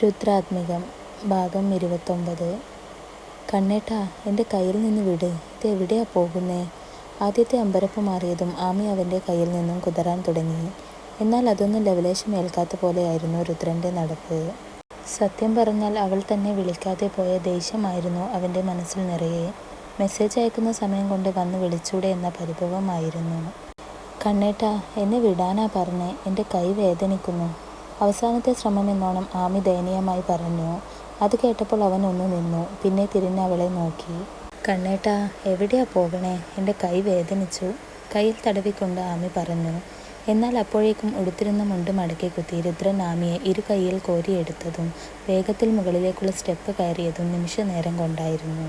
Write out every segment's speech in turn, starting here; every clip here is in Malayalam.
രുദ്രാത്മികം ഭാഗം 29. കണ്ണേട്ടാ, എൻ്റെ കയ്യിൽ നിന്ന് വിട്, ഇതെവിടെയാ പോകുന്നേ? ആദ്യത്തെ അമ്പരപ്പ് മാറിയതും ആമി അവൻ്റെ കയ്യിൽ നിന്നും കുതറാൻ തുടങ്ങി. എന്നാൽ അതൊന്നും ലവലേശം ഏൽക്കാത്ത പോലെയായിരുന്നു രുദ്രൻ്റെ നടപ്പ്. സത്യം പറഞ്ഞാൽ അവൾ തന്നെ വിളിക്കാതെ പോയ ദേഷ്യമായിരുന്നു അവൻ്റെ മനസ്സിൽ നിറയെ. മെസ്സേജ് അയക്കുന്ന സമയം കൊണ്ട് വന്ന് വിളിച്ചൂടെ എന്ന പരിഭവമായിരുന്നു. കണ്ണേട്ടാ, എന്നെ വിടാനാ പറഞ്ഞേ, എൻ്റെ കൈ വേദനിക്കുന്നു. അവസാനത്തെ ശ്രമമെന്നോണം ആമി ദയനീയമായി പറഞ്ഞു. അത് കേട്ടപ്പോൾ അവൻ ഒന്ന് നിന്നു. പിന്നെ തിരിഞ്ഞ് അവളെ നോക്കി. കണ്ണേട്ടാ, എവിടെയാ പോകണേ? എൻ്റെ കൈ വേദനിച്ചു, കയ്യിൽ തടവിക്കൊണ്ട് ആമി പറഞ്ഞു. എന്നാൽ അപ്പോഴേക്കും ഉടുത്തിരുന്ന മുണ്ട് മടക്കി കുത്തി രുദ്രൻ ആമിയെ ഇരു കൈയിൽ കോരിയെടുത്തതും വേഗത്തിൽ മുകളിലേക്കുള്ള സ്റ്റെപ്പ് കയറിയതും നിമിഷ നേരം കൊണ്ടായിരുന്നു.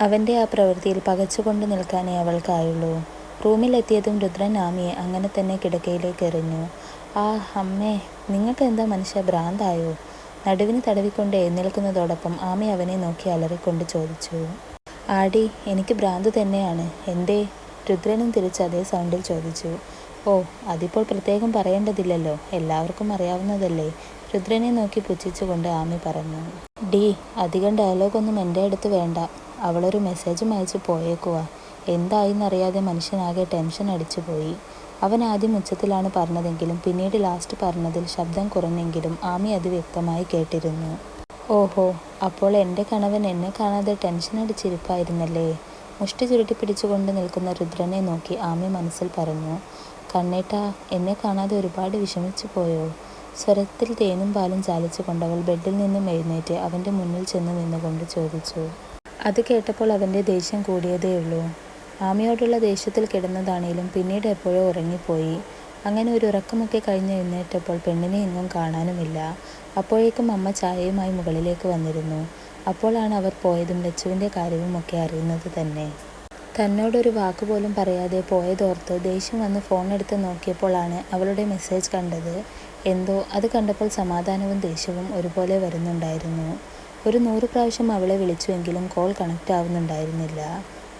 അവൻ്റെ ആ പ്രവൃത്തിയിൽ പകച്ചുകൊണ്ട് നിൽക്കാനേ അവൾക്കായുള്ളൂ. റൂമിലെത്തിയതും രുദ്രൻ ആമിയെ അങ്ങനെ തന്നെ കിടക്കയിലേക്ക് എറിഞ്ഞു. ആ അമ്മേ, നിങ്ങൾക്ക് എന്താ മനുഷ്യ, ഭ്രാന്തായോ? നടുവിന് തടവിക്കൊണ്ട് എഴുന്നേൽക്കുന്നതോടൊപ്പം ആമി അവനെ നോക്കി അലറിക്കൊണ്ട് ചോദിച്ചു. ആടി, എനിക്ക് ഭ്രാന്ത് തന്നെയാണ്. എന്തേ? രുദ്രനും തിരിച്ച് അതേ സൗണ്ടിൽ ചോദിച്ചു. ഓ, അതിപ്പോൾ പ്രത്യേകം പറയേണ്ടതില്ലല്ലോ, എല്ലാവർക്കും അറിയാവുന്നതല്ലേ, രുദ്രനെ നോക്കി പുച്ഛിച്ചുകൊണ്ട് ആമി പറഞ്ഞു. ഡി, അധികം ഡയലോഗൊന്നും എൻ്റെ അടുത്ത് വേണ്ട. അവളൊരു മെസ്സേജും അയച്ചു പോയേക്കുക. എന്തായിന്നറിയാതെ മനുഷ്യനാകെ ടെൻഷൻ അടിച്ചു പോയി. അവൻ ആദ്യം ഉച്ചത്തിലാണ് പറഞ്ഞതെങ്കിലും പിന്നീട് ലാസ്റ്റ് പറഞ്ഞതിൽ ശബ്ദം കുറഞ്ഞെങ്കിലും ആമി അത് വ്യക്തമായി കേട്ടിരുന്നു. ഓഹോ, അപ്പോൾ എൻ്റെ കണവൻ എന്നെ കാണാതെ ടെൻഷൻ അടിച്ചിരിപ്പായിരുന്നല്ലേ? മുഷ്ടി ചുരുട്ടി പിടിച്ചുകൊണ്ട് നിൽക്കുന്ന രുദ്രനെ നോക്കി ആമി മനസ്സിൽ പറഞ്ഞു. കണ്ണേട്ടാ, എന്നെ കാണാതെ ഒരുപാട് വിഷമിച്ചു പോയോ? സ്വരത്തിൽ തേനും പാലും ചാലിച്ചു കൊണ്ടവൾ ബെഡിൽ നിന്നും എഴുന്നേറ്റ് അവൻ്റെ മുന്നിൽ ചെന്ന് നിന്നുകൊണ്ട് ചോദിച്ചു. അത് കേട്ടപ്പോൾ അവൻ്റെ ദേഷ്യം കൂടിയതേയുള്ളൂ. ആമിയോടുള്ള ദേഷ്യത്തിൽ കിടന്നതാണേലും പിന്നീട് എപ്പോഴോ ഉറങ്ങിപ്പോയി. അങ്ങനെ ഒരു ഉറക്കമൊക്കെ കഴിഞ്ഞ് എഴുന്നേറ്റപ്പോൾ പെണ്ണിനെ എങ്ങും കാണാനുമില്ല. അപ്പോഴേക്കും അമ്മ ചായയുമായി മുകളിലേക്ക് വന്നിരുന്നു. അപ്പോഴാണ് അവർ പോയതും ലച്ചുവിൻ്റെ കാര്യവും ഒക്കെ അറിയുന്നത് തന്നെ. തന്നോടൊരു വാക്കുപോലും പറയാതെ പോയതോർത്ത് ദേഷ്യം വന്ന് ഫോൺ എടുത്ത് നോക്കിയപ്പോഴാണ് അവളുടെ മെസ്സേജ് കണ്ടത്. എന്തോ അത് കണ്ടപ്പോൾ സമാധാനവും ദേഷ്യവും ഒരുപോലെ വരുന്നുണ്ടായിരുന്നു. ഒരു 100 പ്രാവശ്യം അവളെ വിളിച്ചുവെങ്കിലും കോൾ കണക്റ്റ് ആവുന്നുണ്ടായിരുന്നില്ല.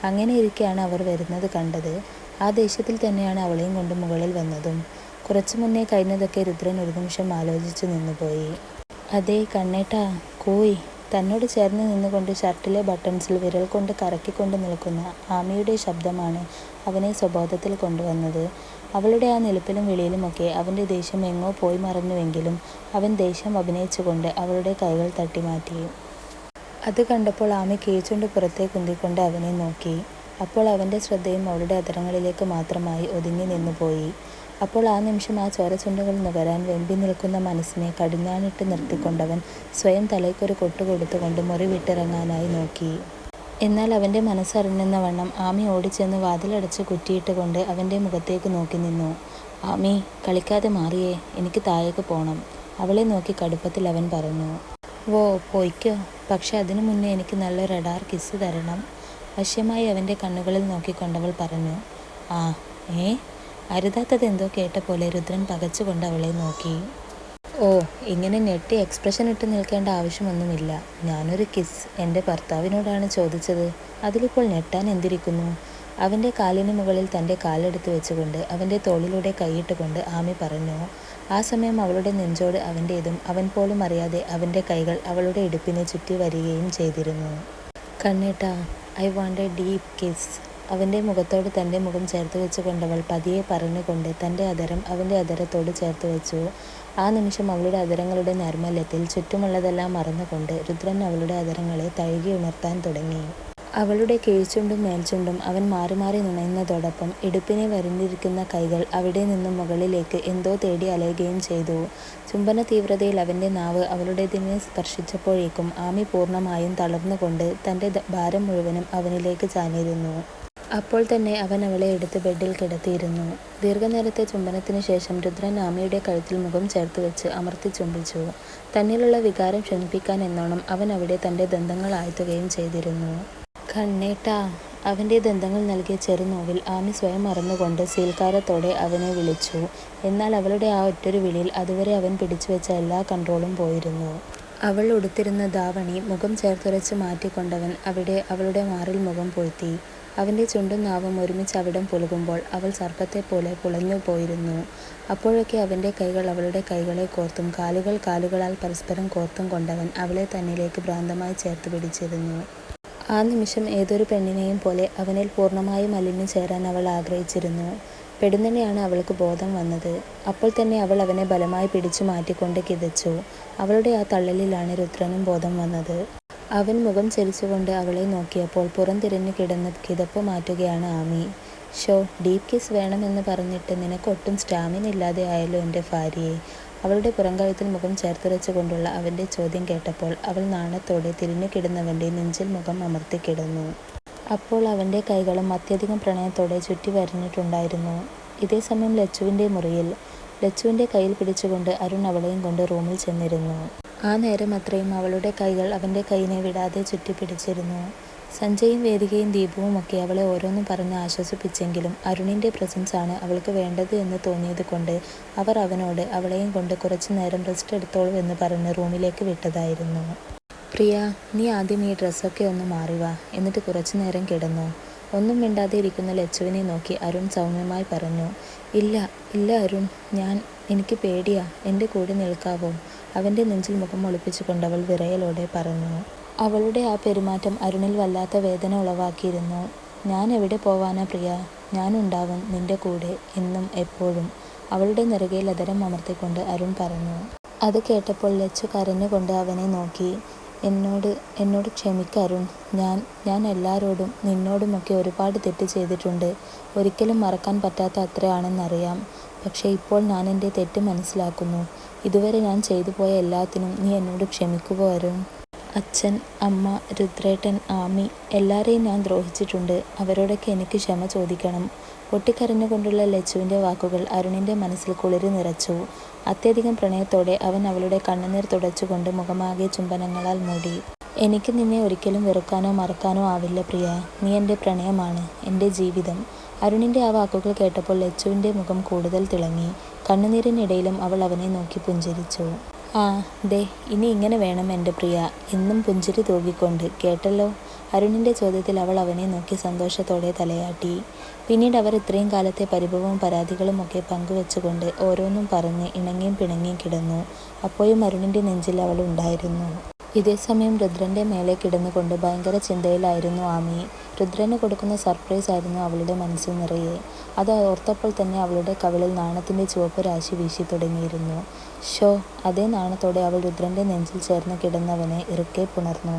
അങ്ങനെ ഇരിക്കെയാണ് അവർ വരുന്നത് കണ്ടത്. ആ ദേഷ്യത്തിൽ തന്നെയാണ് അവളെയും കൊണ്ട് മുകളിൽ വന്നതും. കുറച്ചു മുന്നേ കഴിഞ്ഞതൊക്കെ രുദ്രൻ ഒരു നിമിഷം ആലോചിച്ചു നിന്നുപോയി. അതേ കണ്ണേട്ടാ, കോയ്. തന്നോട് ചേർന്ന് നിന്നുകൊണ്ട് ഷർട്ടിലെ ബട്ടൺസിൽ വിരൽ കൊണ്ട് കറക്കിക്കൊണ്ട് നിൽക്കുന്ന ആമിയുടെ ശബ്ദമാണ് അവനെ സ്വബോധത്തിൽ കൊണ്ടുവന്നത്. അവളുടെ ആ നിലപ്പിലും വിളിയിലുമൊക്കെ അവൻ്റെ ദേഷ്യം എങ്ങോ പോയി മറന്നുവെങ്കിലും അവൻ ദേഷ്യം അഭിനയിച്ചുകൊണ്ട് അവളുടെ കൈകൾ തട്ടിമാറ്റി. അത് കണ്ടപ്പോൾ ആമി കീഴ്ച്ചുണ്ട് പുറത്തേ കുന്തിക്കൊണ്ട് അവനെ നോക്കി. അപ്പോൾ അവൻ്റെ ശ്രദ്ധയും അവളുടെ അധരങ്ങളിലേക്ക് മാത്രമായി ഒതുങ്ങി നിന്നുപോയി. അപ്പോൾ ആ നിമിഷം ആ ചോരച്ചുണ്ടുകൾ നുകരാൻ വെമ്പി നിൽക്കുന്ന മനസ്സിനെ കടിഞ്ഞാണിട്ട് നിർത്തിക്കൊണ്ടവൻ സ്വയം തലയ്ക്കൊരു കൊട്ടു കൊടുത്തുകൊണ്ട് മുറി വിട്ടിറങ്ങാനായി നോക്കി. എന്നാൽ അവൻ്റെ മനസ്സറിഞ്ഞെന്ന വണ്ണം ആമി ഓടിച്ചെന്ന് വാതിലടച്ച് കുറ്റിയിട്ടുകൊണ്ട് അവൻ്റെ മുഖത്തേക്ക് നോക്കി നിന്നു. ആമി, കളിക്കാതെ മാറിയേ, എനിക്ക് താഴേക്ക് പോകണം, അവളെ നോക്കി കടുപ്പത്തിൽ അവൻ പറഞ്ഞു. വോ, പോയിക്കോ, പക്ഷെ അതിനു മുന്നേ എനിക്ക് നല്ലൊരു റഡാർ കിസ് തരണം, വശ്യമായി അവൻ്റെ കണ്ണുകളിൽ നോക്കിക്കൊണ്ടവൾ പറഞ്ഞു. ആ അരുതാത്തതെന്തോ കേട്ട പോലെ രുദ്രൻ പകച്ചുകൊണ്ട് അവളെ നോക്കി. ഓ, ഇങ്ങനെ ഞെട്ടി എക്സ്പ്രഷൻ ഇട്ട് നിൽക്കേണ്ട ആവശ്യമൊന്നുമില്ല. ഞാനൊരു കിസ് എൻ്റെ ഭർത്താവിനോടാണ് ചോദിച്ചത്, അതിലിപ്പോൾ ഞെട്ടാൻ എന്തിരിക്കുന്നു? അവൻ്റെ കാലിന് മുകളിൽ തൻ്റെ കാലെടുത്ത് വെച്ചുകൊണ്ട് അവൻ്റെ തോളിലൂടെ കൈയിട്ടുകൊണ്ട് ആമി പറഞ്ഞു. ആ സമയം അവളുടെ നെഞ്ചോട് അവൻ്റേതും അവൻ പോലും അറിയാതെ അവൻ്റെ കൈകൾ അവളുടെ ഇടുപ്പിനെ ചുറ്റി വരികയും ചെയ്തിരുന്നു. കണ്ണേട്ടാ, I want a deep kiss, അവൻ്റെ മുഖത്തോട് തൻ്റെ മുഖം ചേർത്ത് വെച്ചുകൊണ്ടവൾ പതിയെ പറഞ്ഞുകൊണ്ട് തൻ്റെ അധരം അവൻ്റെ അധരത്തോട് ചേർത്ത് വെച്ചു. ആ നിമിഷം അവളുടെ അധരങ്ങളുടെ നൈർമല്യത്തിൽ ചുറ്റുമുള്ളതെല്ലാം മറന്നുകൊണ്ട് രുദ്രൻ അവളുടെ അധരങ്ങളെ തഴുകി ഉണർത്താൻ തുടങ്ങി. അവളുടെ കീഴ്ച്ചുണ്ടും മേൽച്ചുണ്ടും അവൻ മാറി മാറി നുണയുന്നതോടൊപ്പം ഇടുപ്പിനെ വരിഞ്ഞിരിക്കുന്ന കൈകൾ അവിടെ നിന്നും മുകളിലേക്ക് എന്തോ തേടി അലയുകയും ചെയ്തു. ചുംബന തീവ്രതയിൽ അവൻ്റെ നാവ് അവളുടേതിനെ സ്പർശിച്ചപ്പോഴേക്കും ആമി പൂർണ്ണമായും തളർന്നുകൊണ്ട് തൻ്റെ ഭാരം മുഴുവനും അവനിലേക്ക് ചാഞ്ഞിരുന്നു. അപ്പോൾ തന്നെ അവൻ അവളെ എടുത്ത് ബെഡിൽ കിടത്തിയിരുന്നു. ദീർഘനേരത്തെ ചുംബനത്തിന് ശേഷം രുദ്രൻ ആമിയുടെ കഴുത്തിൽ മുഖം ചേർത്ത് വെച്ച് അമർത്തി ചുംബിച്ചു. തന്നിലുള്ള വികാരം ക്ഷണിപ്പിക്കാൻ എന്നോണം അവൻ അവിടെ തൻ്റെ ദന്തങ്ങൾ ആഴ്ത്തുകയും ചെയ്തിരുന്നു. കണ്ണേട്ടാ, അവൻ്റെ ദന്തങ്ങൾ നൽകിയ ചെറുനോവിൽ ആമി സ്വയം മറന്നുകൊണ്ട് സീൽക്കാരത്തോടെ അവനെ വിളിച്ചു. എന്നാൽ അവളുടെ ആ ഒറ്റൊരു വിളിയിൽ അതുവരെ അവൻ പിടിച്ചു വെച്ച എല്ലാ കൺട്രോളും പോയിരുന്നു. അവൾ ഉടുത്തിരുന്ന ധാവണി മുഖം ചേർത്തുരച്ച് മാറ്റിക്കൊണ്ടവൻ അവിടെ അവളുടെ മാറിൽ മുഖം പൊഴ്ത്തി. അവൻ്റെ ചുണ്ടും നാവും ഒരുമിച്ച് അവിടം പുലുകുമ്പോൾ അവൾ സർപ്പത്തെപ്പോലെ പുളഞ്ഞു പോയിരുന്നു. അപ്പോഴൊക്കെ അവൻ്റെ കൈകൾ അവളുടെ കൈകളെ കോർത്തും കാലുകൾ കാലുകളാൽ പരസ്പരം കോർത്തും കൊണ്ടവൻ അവളെ തന്നിലേക്ക് ഭ്രാന്തമായി ചേർത്ത് പിടിച്ചിരുന്നു. ആ നിമിഷം ഏതൊരു പെണ്ണിനെയും പോലെ അവനിൽ പൂർണ്ണമായും അലിഞ്ഞു ചേരാൻ അവൾ ആഗ്രഹിച്ചിരുന്നു. പെടുന്നനെയാണ് അവൾക്ക് ബോധം വന്നത്. അപ്പോൾ തന്നെ അവൾ അവനെ ബലമായി പിടിച്ചു മാറ്റിക്കൊണ്ട് കിതച്ചു. അവളുടെ ആ തള്ളലിലാണ് രുദ്രനും ബോധം വന്നത്. അവൻ മുഖം ചരിച്ചുകൊണ്ട് അവളെ നോക്കിയപ്പോൾ പുറംതിരിഞ്ഞു കിടന്ന് കിതപ്പ് മാറ്റുകയാണ് ആമി. ഷോ, ഡീപ് കിസ് വേണമെന്ന് പറഞ്ഞിട്ട് നിനക്കൊട്ടും സ്റ്റാമിന ഇല്ലാതെ ആയല്ലോ എൻ്റെ ഭാര്യയെ. അവളുടെ പുറംകഴുത്തിൽ മുഖം ചേർത്തുരച്ചുകൊണ്ടുള്ള അവൻ്റെ ചോദ്യം കേട്ടപ്പോൾ അവൾ നാണത്തോടെ തിരിഞ്ഞു കിടന്നവൻ്റെ നെഞ്ചിൽ മുഖം അമർത്തി കിടന്നു. അപ്പോൾ അവൻ്റെ കൈകളും അത്യധികം പ്രണയത്തോടെ ചുറ്റി വരഞ്ഞിട്ടുണ്ടായിരുന്നു. ഇതേസമയം ലച്ചുവിൻ്റെ മുറിയിൽ ലച്ചുവിൻ്റെ കയ്യിൽ പിടിച്ചുകൊണ്ട് അരുൺ അവളെയും കൊണ്ട് റൂമിൽ ചെന്നിരുന്നു. ആ നേരം അത്രയും അവളുടെ കൈകൾ അവൻ്റെ കൈയിനെ വിടാതെ ചുറ്റിപ്പിടിച്ചിരുന്നു. സഞ്ജയും വേദികയും ദീപുവും ഒക്കെ അവളെ ഓരോന്നും പറഞ്ഞ് ആശ്വസിപ്പിച്ചെങ്കിലും അരുണിൻ്റെ പ്രസൻസ് ആണ് അവൾക്ക് വേണ്ടത് എന്ന് തോന്നിയത് കൊണ്ട് അവർ അവനോട് അവളെയും കൊണ്ട് കുറച്ചു നേരം റെസ്റ്റ് എടുത്തോളൂ എന്ന് പറഞ്ഞ് റൂമിലേക്ക് വിട്ടതായിരുന്നു. പ്രിയ, നീ ആദ്യം ഈ ഡ്രസ്സൊക്കെ ഒന്ന് മാറിവാ, എന്നിട്ട് കുറച്ചു നേരം കിടന്നു. ഒന്നും മിണ്ടാതെ ഇരിക്കുന്ന ലച്ചുവിനെ നോക്കി അരുൺ സൗമ്യമായി പറഞ്ഞു. ഇല്ല ഇല്ല അരുൺ, എനിക്ക് പേടിയാ, എൻ്റെ കൂടെ നിൽക്കാവോ? അവൻ്റെ നെഞ്ചിൽ മുഖം ഒളിപ്പിച്ചുകൊണ്ട് അവൾ വിറയലോടെ പറഞ്ഞു. അവളുടെ ആ പെരുമാറ്റം അരുണിൽ വല്ലാത്ത വേദന ഉളവാക്കിയിരുന്നു. ഞാൻ എവിടെ പോവാനാ പ്രിയ? ഞാനുണ്ടാവും നിന്റെ കൂടെ എന്നും എപ്പോഴും, അവളുടെ നെറുകയിൽ അതരം അമർത്തിക്കൊണ്ട് അരുൺ പറഞ്ഞു. അത് കേട്ടപ്പോൾ ലച്ചു കരഞ്ഞുകൊണ്ട് അവനെ നോക്കി. എന്നോട് ക്ഷമിക്ക അരുൺ. ഞാൻ എല്ലാവരോടും നിന്നോടുമൊക്കെ ഒരുപാട് തെറ്റ് ചെയ്തിട്ടുണ്ട്. ഒരിക്കലും മറക്കാൻ പറ്റാത്ത അത്രയാണെന്നറിയാം. പക്ഷേ ഇപ്പോൾ ഞാൻ എൻ്റെ തെറ്റ് മനസ്സിലാക്കുന്നു. ഇതുവരെ ഞാൻ ചെയ്തു പോയ എല്ലാത്തിനും നീ എന്നോട് ക്ഷമിക്കുവോ അരുൺ? അച്ഛൻ, അമ്മ, രുദ്രേട്ടൻ, ആമി എല്ലാവരെയും ഞാൻ ദ്രോഹിച്ചിട്ടുണ്ട്. അവരോടൊക്കെ എനിക്ക് ക്ഷമ ചോദിക്കണം. പൊട്ടിക്കരഞ്ഞുകൊണ്ടുള്ള ലച്ചുവിൻ്റെ വാക്കുകൾ അരുണിൻ്റെ മനസ്സിൽ കുളിര് നിറച്ചു. അത്യധികം പ്രണയത്തോടെ അവൻ അവളുടെ കണ്ണുനീർ തുടച്ചുകൊണ്ട് മുഖമാകെ ചുംബനങ്ങളാൽ മൂടി. എനിക്ക് നിന്നെ ഒരിക്കലും വെറുക്കാനോ മറക്കാനോ ആവില്ല പ്രിയ. നീ എൻ്റെ പ്രണയമാണ്, എൻ്റെ ജീവിതം. അരുണിൻ്റെ ആ വാക്കുകൾ കേട്ടപ്പോൾ ലച്ചുവിൻ്റെ മുഖം കൂടുതൽ തിളങ്ങി. കണ്ണുനീരിനിടയിലും അവൾ അവനെ നോക്കി പുഞ്ചിരിച്ചു. ആ ദേ, ഇനി ഇങ്ങനെ വേണം എൻ്റെ പ്രിയ, എന്നും പുഞ്ചിരി തൂകിക്കൊണ്ട്, കേട്ടല്ലോ? അരുണിൻ്റെ ചോദ്യത്തിൽ അവൾ അവനെ നോക്കി സന്തോഷത്തോടെ തലയാട്ടി. പിന്നീട് അവർ ഇത്രയും കാലത്തെ പരിഭവവും പരാതികളും ഒക്കെ പങ്കുവെച്ചുകൊണ്ട് ഓരോന്നും പറഞ്ഞ് ഇണങ്ങിയും പിണങ്ങിയും കിടന്നു. അപ്പോഴും അരുണിൻ്റെ നെഞ്ചിൽ അവൾ ഉണ്ടായിരുന്നു. ഇതേസമയം രുദ്രൻ്റെ മേലെ കിടന്നുകൊണ്ട് ഭയങ്കര ചിന്തയിലായിരുന്നു ആമി. രുദ്രന് കൊടുക്കുന്ന സർപ്രൈസ് ആയിരുന്നു അവളുടെ മനസ്സിൽ നിറയെ. അത് ഓർത്തപ്പോൾ തന്നെ അവളുടെ കവിളിൽ നാണത്തിൻ്റെ ചുവപ്പ് രാശി വീശി തുടങ്ങിയിരുന്നു. ഷോ, അതേ നാണത്തോടെ അവൾ രുദ്രൻ്റെ നെഞ്ചിൽ ചേർന്ന് കിടന്നവനെ ഇറുക്കെ പുണർന്നു.